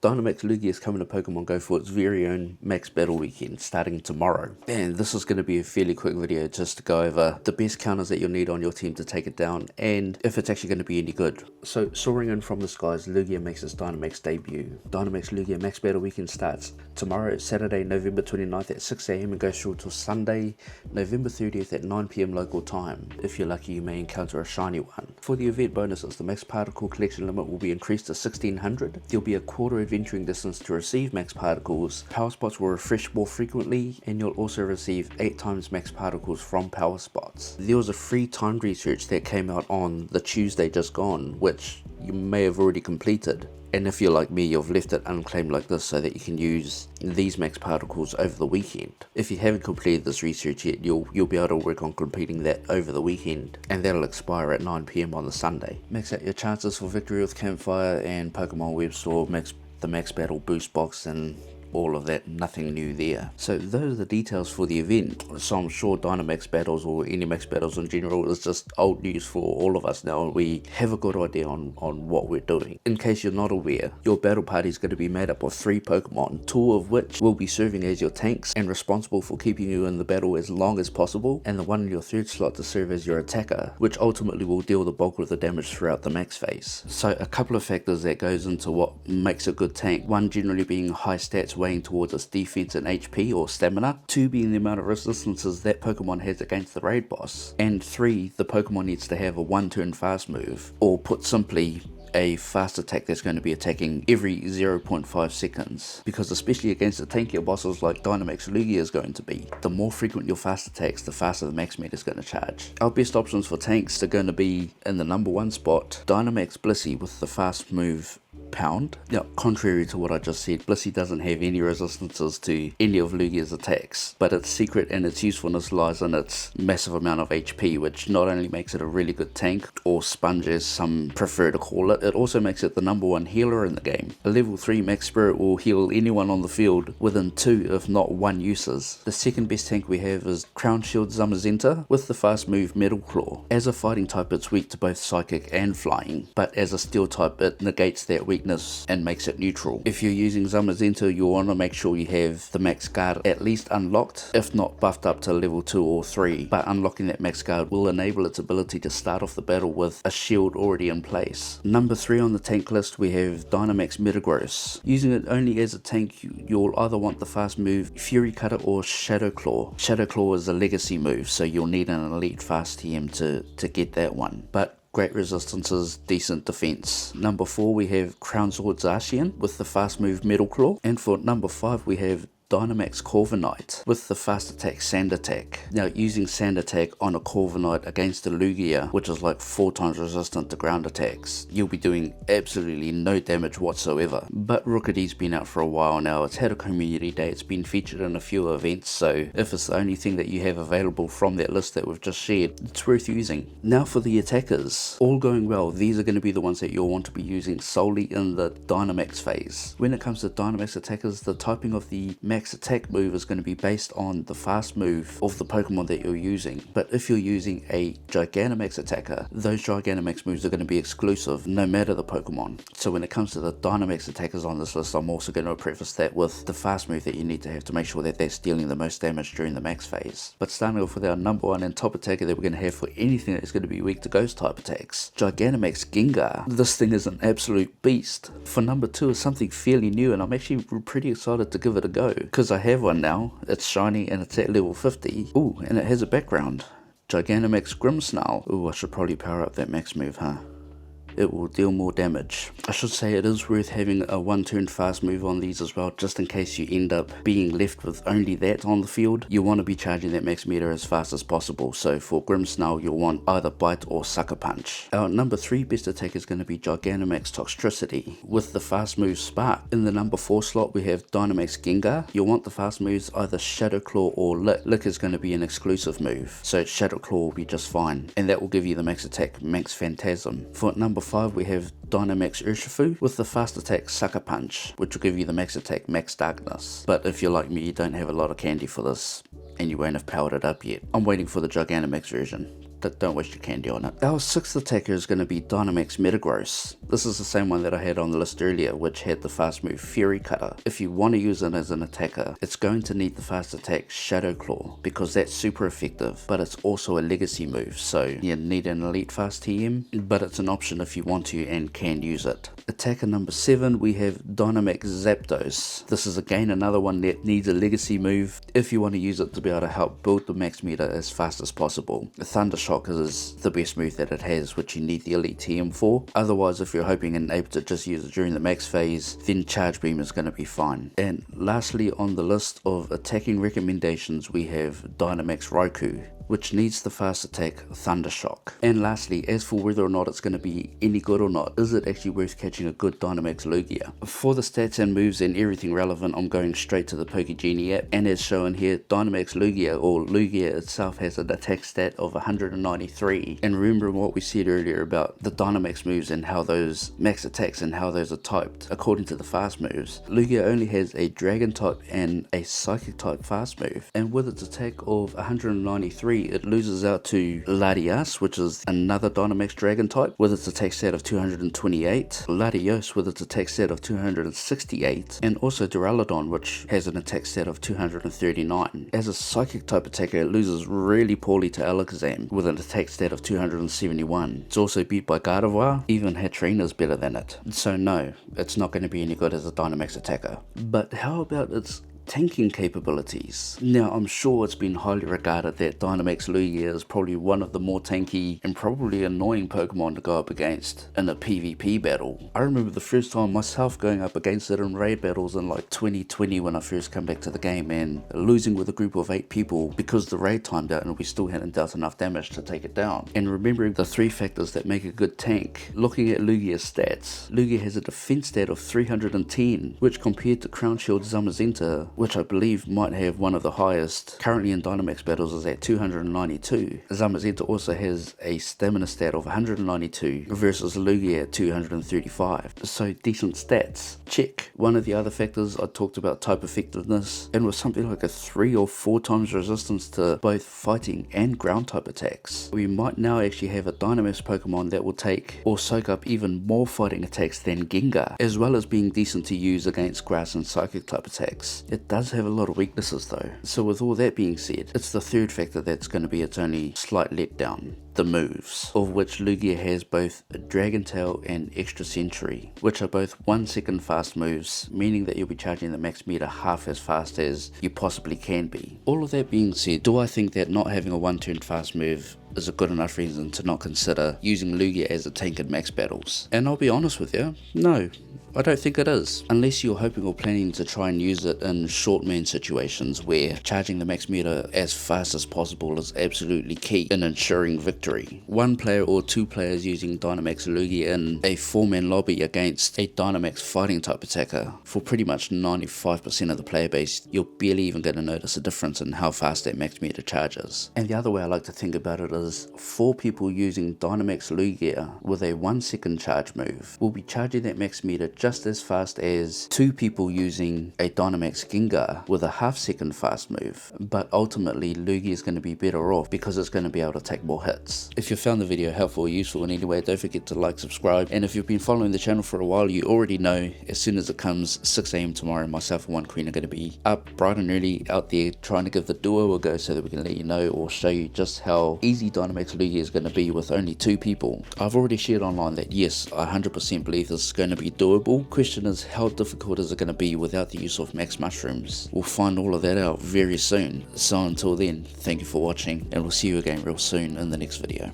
Dynamax Lugia is coming to Pokemon Go for its very own Max Battle Weekend starting tomorrow. And this is going to be a fairly quick video just to go over the best counters that you'll need on your team to take it down and if it's actually going to be any good. So soaring in from the skies, Lugia makes its Dynamax debut. Dynamax Lugia Max Battle Weekend starts tomorrow, Saturday, November 29th at 6 AM and goes through till Sunday, November 30th at 9 PM local time. If you're lucky, you may encounter a shiny one. For the event bonuses, the Max Particle collection limit will be increased to 1600. There'll be a quarter adventuring distance to receive Max Particles. Power Spots will refresh more frequently, and you'll also receive 8 times Max Particles from Power Spots. There was a free timed research that came out on the Tuesday just gone, which you may have already completed. And if you're like me, you've left it unclaimed like this so that you can use these Max Particles over the weekend. If you haven't completed this research yet, you'll be able to work on completing that over the weekend, and that'll expire at 9 PM on the Sunday. Max out your chances for victory with Campfire and Pokemon Web Store, the Max Battle boost box and all of that, nothing new there. So those are the details for the event. So I'm sure Dynamax battles or any Max battles in general is just old news for all of us now. We have a good idea on what we're doing. In case you're not aware, your battle party is going to be made up of 3 Pokemon, 2 of which will be serving as your tanks and responsible for keeping you in the battle as long as possible, and the one in your 3rd slot to serve as your attacker, which ultimately will deal the bulk of the damage throughout the max phase. So a couple of factors that goes into what makes a good tank. 1 generally being high stats weighing towards its defense and HP or stamina, 2 being the amount of resistances that Pokemon has against the raid boss, and 3, the Pokemon needs to have a 1-turn fast move, or put simply, a fast attack that's going to be attacking every 0.5 seconds, because especially against the tankier bosses like Dynamax Lugia is going to be, the more frequent your fast attacks, the faster the max meter is going to charge. Our best options for tanks are going to be, in the number 1 spot, Dynamax Blissey with the fast move Pound. Now, contrary to what I just said, Blissey doesn't have any resistances to any of Lugia's attacks, but its secret and its usefulness lies in its massive amount of HP, which not only makes it a really good tank, or sponge as some prefer to call it, it also makes it the number 1 healer in the game. A level 3 Max Spirit will heal anyone on the field within 2 if not 1 uses. The second best tank we have is Crown Shield Zamazenta with the fast move Metal Claw. As a fighting type, it's weak to both psychic and flying, but as a steel type it negates that weakness and makes it neutral. If you're using Zamazenta, you'll want to make sure you have the max guard at least unlocked, if not buffed up to level 2 or 3, but unlocking that max guard will enable its ability to start off the battle with a shield already in place. Number 3 on the tank list we have Dynamax Metagross. Using it only as a tank, you'll either want the fast move Fury Cutter or Shadow Claw. Shadow Claw is a legacy move, so you'll need an elite fast TM to get that one, but great resistances, decent defense. Number 4 we have Crown Sword Zacian with the fast move Metal Claw, and for number 5 we have Dynamax Corviknight with the fast attack Sand Attack. Now, using Sand Attack on a Corviknight against a Lugia, which is like 4 times resistant to ground attacks, you'll be doing absolutely no damage whatsoever. But Rookedy's been out for a while now, it's had a community day, it's been featured in a few events, so if it's the only thing that you have available from that list that we've just shared, it's worth using. Now for the attackers. All going well, these are going to be the ones that you'll want to be using solely in the Dynamax phase. When it comes to Dynamax attackers, the typing of the max attack move is going to be based on the fast move of the Pokemon that you're using. But if you're using a Gigantamax attacker, those Gigantamax moves are going to be exclusive no matter the Pokemon. So when it comes to the Dynamax attackers on this list, I'm also going to preface that with the fast move that you need to have to make sure that that's dealing the most damage during the max phase. But starting off with our number 1 and top attacker that we're going to have for anything that's going to be weak to ghost type attacks, Gigantamax Gengar. This thing is an absolute beast. For number 2 is something fairly new, and I'm actually pretty excited to give it a go, because I have one now. It's shiny and it's at level 50. Ooh, and it has a background. Gigantamax Grimmsnarl. Ooh, I should probably power up that max move, huh? It will deal more damage. I should say it is worth having a 1-turn fast move on these as well, just in case you end up being left with only that on the field. You want to be charging that max meter as fast as possible, so for Grimmsnarl you'll want either Bite or Sucker Punch. Our number 3 best attack is going to be Gigantamax Toxtricity with the fast move Spark. In the number 4 slot we have Dynamax Gengar. You'll want the fast moves either Shadow Claw or Lick. Lick is going to be an exclusive move, so Shadow Claw will be just fine, and that will give you the max attack Max Phantasm. For number 5 we have Dynamax Urshifu with the fast attack Sucker Punch, which will give you the max attack Max Darkness. But if you're like me, you don't have a lot of candy for this, and you won't have powered it up yet. I'm waiting for the Gigantamax version. don't waste your candy on it. Our 6th attacker is going to be Dynamax Metagross. This is the same one that I had on the list earlier, which had the fast move Fairy Cutter. If you want to use it as an attacker, it's going to need the fast attack Shadow Claw, because that's super effective, but it's also a legacy move, so you need an elite fast TM, but it's an option if you want to and can use it. Attacker number 7, we have Dynamax Zapdos. This is again another one that needs a legacy move if you want to use it to be able to help build the max meter as fast as possible. Thundershock is the best move that it has, which you need the elite TM for. Otherwise, if you're hoping and able to just use it during the max phase, then Charge Beam is going to be fine. And lastly on the list of attacking recommendations, we have Dynamax Raikou, which needs the fast attack Thundershock. And lastly, as for whether or not it's going to be any good or not, is it actually worth catching a good Dynamax Lugia? For the stats and moves and everything relevant, I'm going straight to the Pokegenie app, and as shown here, Dynamax Lugia, or Lugia itself, has an attack stat of 193. And remembering what we said earlier about the Dynamax moves and how those max attacks and how those are typed according to the fast moves, Lugia only has a Dragon type and a Psychic type fast move, and with its attack of 193, it loses out to Latias, which is another Dynamax Dragon type, with its attack stat of 228, Latios with its attack stat of 268, and also Duraludon, which has an attack stat of 239. As a Psychic type attacker, it loses really poorly to Alakazam with an attack stat of 271. It's also beat by Gardevoir, even Hatrina's better than it. So no, it's not going to be any good as a Dynamax attacker. But how about its tanking capabilities? Now, I'm sure it's been highly regarded that Dynamax Lugia is probably one of the more tanky and probably annoying Pokemon to go up against in a PvP battle. I remember the first time myself going up against it in raid battles in like 2020 when I first came back to the game, and losing with a group of 8 people because the raid timed out and we still hadn't dealt enough damage to take it down. And remembering the 3 factors that make a good tank, looking at Lugia's stats, Lugia has a defense stat of 310, which compared to Crown Shield Zamazenta, which I believe might have one of the highest currently in Dynamax battles, is at 292. Zamazenta also has a stamina stat of 192 versus Lugia at 235. So decent stats. Check. One of the other factors I talked about, type effectiveness, and with something like a 3 or 4 times resistance to both fighting and ground type attacks. We might now actually have a Dynamax Pokemon that will take or soak up even more fighting attacks than Gengar, as well as being decent to use against grass and psychic type attacks. It does have a lot of weaknesses though. So with all that being said, it's the 3rd factor that's going to be its only slight letdown. The moves, of which Lugia has both Dragon Tail and Extra Sentry, which are both 1 second fast moves, meaning that you'll be charging the max meter half as fast as you possibly can be. All of that being said, do I think that not having a 1 turn fast move is a good enough reason to not consider using Lugia as a tank in max battles? And I'll be honest with you, no, I don't think it is, unless you're hoping or planning to try and use it in short man situations where charging the max meter as fast as possible is absolutely key in ensuring victory. 1 player or 2 players using Dynamax Lugia in a 4-man lobby against a Dynamax fighting type attacker, for pretty much 95% of the player base, you're barely even going to notice a difference in how fast that max meter charges. And the other way I like to think about it is 4 people using Dynamax Lugia with a 1 second charge move will be charging that max meter just as fast as 2 people using a Dynamax Gengar with a half second fast move, but ultimately Lugia is going to be better off because it's going to be able to take more hits. If you found the video helpful or useful in any way, don't forget to like, subscribe, and if you've been following the channel for a while, you already know as soon as it comes 6 AM tomorrow, myself and One Queen are going to be up bright and early out there trying to give the duo a go so that we can let you know or show you just how easy Dynamax Lugia is going to be with only 2 people. I've already shared online that yes, I 100% believe this is going to be doable. Question is, how difficult is it going to be without the use of max mushrooms? We'll find all of that out very soon. So until then, thank you for watching, and we'll see you again real soon in the next video.